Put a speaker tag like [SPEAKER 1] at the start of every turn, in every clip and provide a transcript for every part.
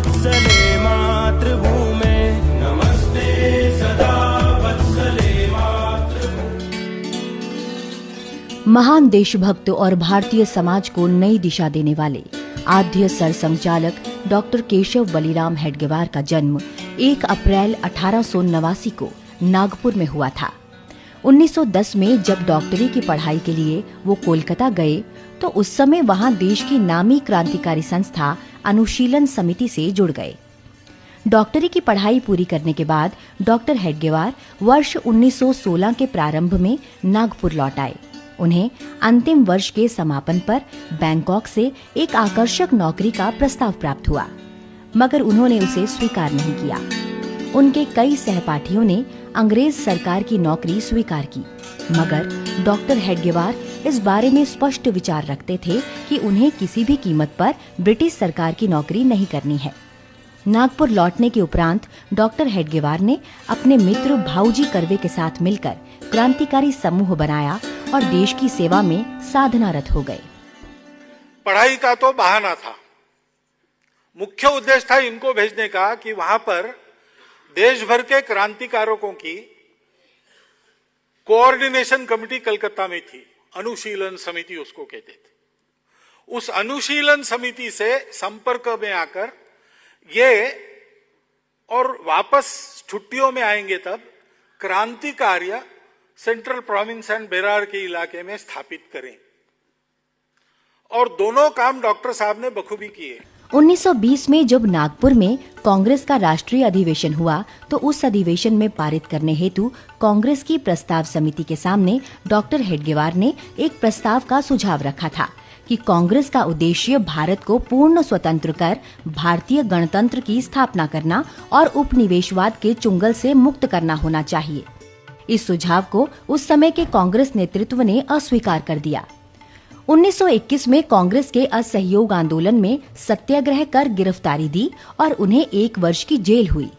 [SPEAKER 1] वत्सले मातृभूमे नमस्ते सदा वत्सले मातृभूमे।
[SPEAKER 2] महान देशभक्त और भारतीय समाज को नई दिशा देने वाले आद्य सरसंघचालक डॉक्टर केशव बलिराम हेडगेवार का जन्म 1 अप्रैल 1889 को नागपुर में हुआ था। 1910 में जब डॉक्टरी की पढ़ाई के लिए वो कोलकाता गए तो उस समय वहां देश की नामी क्रांतिकारी संस्था अनुशीलन समिति से जुड़ गए। डॉक्टरी की पढ़ाई पूरी करने के बाद डॉक्टर हेडगेवार वर्ष 1916 के प्रारंभ में नागपुर लौट आए। उन्हें अंतिम वर्ष के समापन पर बैंकॉक से एक आकर्षक नौकरी का प्रस्ताव प्राप्त हुआ, मगर उन्होंने उसे स्वीकार नहीं किया। उनके कई सहपाठियों ने अंग्रेज सरकार की नौकरी स्वीकार की, मगर डॉक्टर हेडगेवार इस बारे में स्पष्ट विचार रखते थे कि उन्हें किसी भी कीमत पर ब्रिटिश सरकार की नौकरी नहीं करनी है। नागपुर लौटने के उपरांत डॉक्टर हेडगेवार ने अपने मित्र भाऊजी कर्वे के साथ मिलकर क्रांतिकारी समूह बनाया और देश की सेवा में साधनारत हो गए।
[SPEAKER 3] पढ़ाई का तो बहाना था, मुख्य उद्देश्य था इनको भेजने का कि वहां पर देश भर के क्रांतिकारकों की कोऑर्डिनेशन कमेटी कलकत्ता में थी, अनुशीलन समिति उसको कहते थे। उस अनुशीलन समिति से संपर्क में आकर ये और वापस छुट्टियों में आएंगे तब क्रांति कार्य सेंट्रल प्रोविंस एंड बेरार के इलाके में स्थापित करें, और दोनों काम डॉक्टर साहब ने बखूबी किए।
[SPEAKER 2] 1920 में जब नागपुर में कांग्रेस का राष्ट्रीय अधिवेशन हुआ तो उस अधिवेशन में पारित करने हेतु कांग्रेस की प्रस्ताव समिति के सामने डॉक्टर हेडगेवार ने एक प्रस्ताव का सुझाव रखा था कि कांग्रेस का उद्देश्य भारत को पूर्ण स्वतंत्र कर भारतीय गणतंत्र की स्थापना करना और उपनिवेशवाद के चुंगल से मुक्त करना होना चाहिए। इस सुझाव को उस समय के कांग्रेस नेतृत्व ने अस्वीकार कर दिया। 1921 में कांग्रेस के असहयोग आंदोलन में सत्याग्रह कर गिरफ्तारी दी और उन्हें 1 वर्ष की जेल हुई।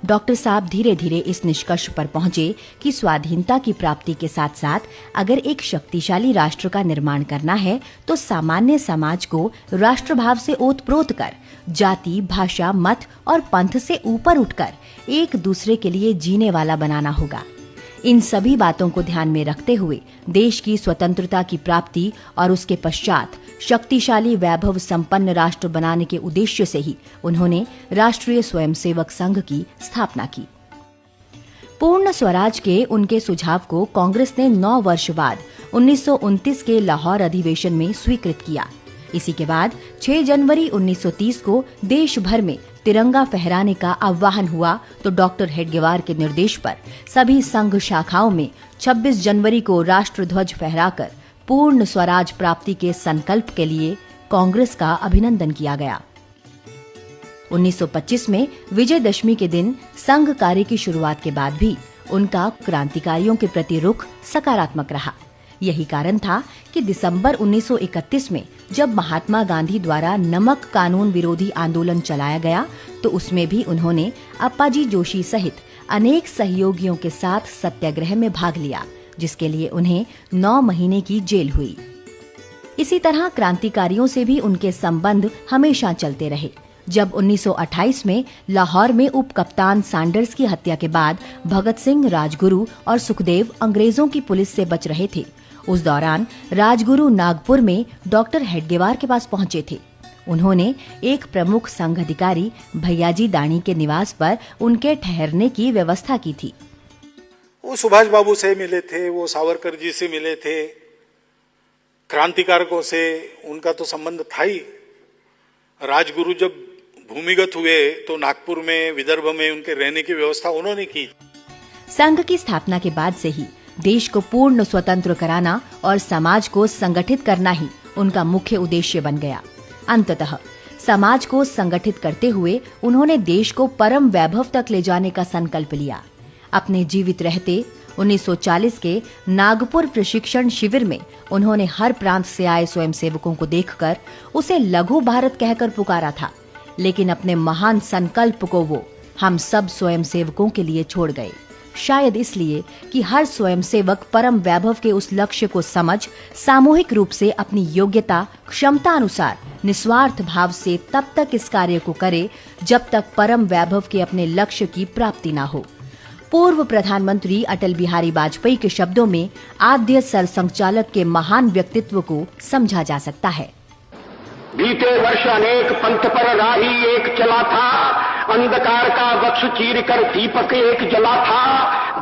[SPEAKER 2] डॉक्टर साहब धीरे धीरे इस निष्कर्ष पर पहुंचे कि स्वाधीनता की प्राप्ति के साथ साथ अगर एक शक्तिशाली राष्ट्र का निर्माण करना है तो सामान्य समाज को राष्ट्रभाव से ओतप्रोत कर जाति, भाषा, मत और पंथ से ऊपर उठकर एक दूसरे के लिए जीने वाला बनाना होगा। इन सभी बातों को ध्यान में रखते हुए देश की स्वतंत्रता की प्राप्ति और उसके पश्चात शक्तिशाली वैभव संपन्न राष्ट्र बनाने के उद्देश्य से ही उन्होंने राष्ट्रीय स्वयंसेवक संघ की स्थापना की। पूर्ण स्वराज के उनके सुझाव को कांग्रेस ने 9 वर्ष बाद 1929 के लाहौर अधिवेशन में स्वीकृत किया। इसी के बाद 6 जनवरी 1930 को देश भर में तिरंगा फहराने का आह्वान हुआ तो डॉक्टर हेडगेवार के निर्देश पर सभी संघ शाखाओं में 26 जनवरी को राष्ट्र ध्वज फहराकर पूर्ण स्वराज प्राप्ति के संकल्प के लिए कांग्रेस का अभिनंदन किया गया। 1925 में विजयदशमी के दिन संघ कार्य की शुरुआत के बाद भी उनका क्रांतिकारियों के प्रति रुख सकारात्मक रहा। यही कारण था कि दिसंबर 1931 में जब महात्मा गांधी द्वारा नमक कानून विरोधी आंदोलन चलाया गया तो उसमें भी उन्होंने अप्पाजी जोशी सहित अनेक सहयोगियों के साथ सत्याग्रह में भाग लिया, जिसके लिए उन्हें 9 महीने की जेल हुई। इसी तरह क्रांतिकारियों से भी उनके संबंध हमेशा चलते रहे। जब 1928 में लाहौर में उप कप्तान सैंडर्स की हत्या के बाद भगत सिंह, राजगुरु और सुखदेव अंग्रेजों की पुलिस से बच रहे थे, उस दौरान राजगुरु नागपुर में डॉक्टर हेडगेवार के पास पहुंचे थे। उन्होंने एक प्रमुख संघ अधिकारी भैयाजी दानी के निवास पर उनके ठहरने की व्यवस्था की थी।
[SPEAKER 3] वो सुभाष बाबू से मिले थे, वो सावरकर जी से मिले थे, क्रांतिकारकों से उनका तो संबंध था ही। राजगुरु जब भूमिगत हुए तो नागपुर में, विदर्भ में उनके रहने की व्यवस्था उन्होंने की।
[SPEAKER 2] संघ की स्थापना के बाद से ही देश को पूर्ण स्वतंत्र कराना और समाज को संगठित करना ही उनका मुख्य उद्देश्य बन गया। अंततः समाज को संगठित करते हुए उन्होंने देश को परम वैभव तक ले जाने का संकल्प लिया। अपने जीवित रहते 1940 के नागपुर प्रशिक्षण शिविर में उन्होंने हर प्रांत से आए स्वयंसेवकों को देखकर उसे लघु भारत कहकर पुकारा था, लेकिन अपने महान संकल्प को वो हम सब स्वयंसेवकों के लिए छोड़ गए। शायद इसलिए कि हर स्वयंसेवक परम वैभव के उस लक्ष्य को समझ सामूहिक रूप से अपनी योग्यता, क्षमता अनुसार निस्वार्थ भाव से तब तक इस कार्य को करे जब तक परम वैभव के अपने लक्ष्य की प्राप्ति न हो। पूर्व प्रधानमंत्री अटल बिहारी वाजपेयी के शब्दों में आद्य सरसंघचालक के महान व्यक्तित्व को समझा जा सकता है।
[SPEAKER 4] बीते वर्ष अनेक पंथ पर राही एक चला था, अंधकार का वक्ष चीर कर दीपक एक जला था,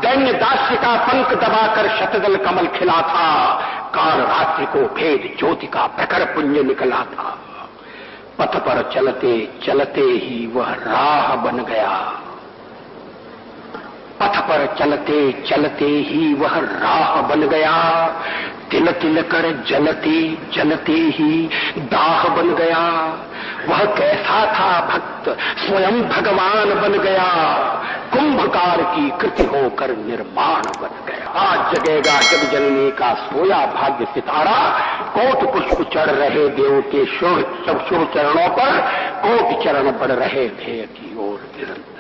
[SPEAKER 4] दैन्य दास्य का पंख दबाकर शतदल कमल खिला था, काल रात्रि को भेद ज्योति का प्रखर पुंज निकला था। पथ पर चलते चलते ही वह राह बन गया, पथ पर चलते चलते ही वह राह बन गया, तिल तिल कर जलते जलते ही दाह बन गया। वह कैसा था भक्त, स्वयं भगवान बन गया, कुंभकार की कृति होकर निर्माण बन गया। आज जगेगा जग जननी का सोया भाग्य सितारा, कोट पुष्प चढ़ रहे देव के शुभ चरणों पर, कोट चरण बढ़ रहे ध्येय की ओर निरंतर।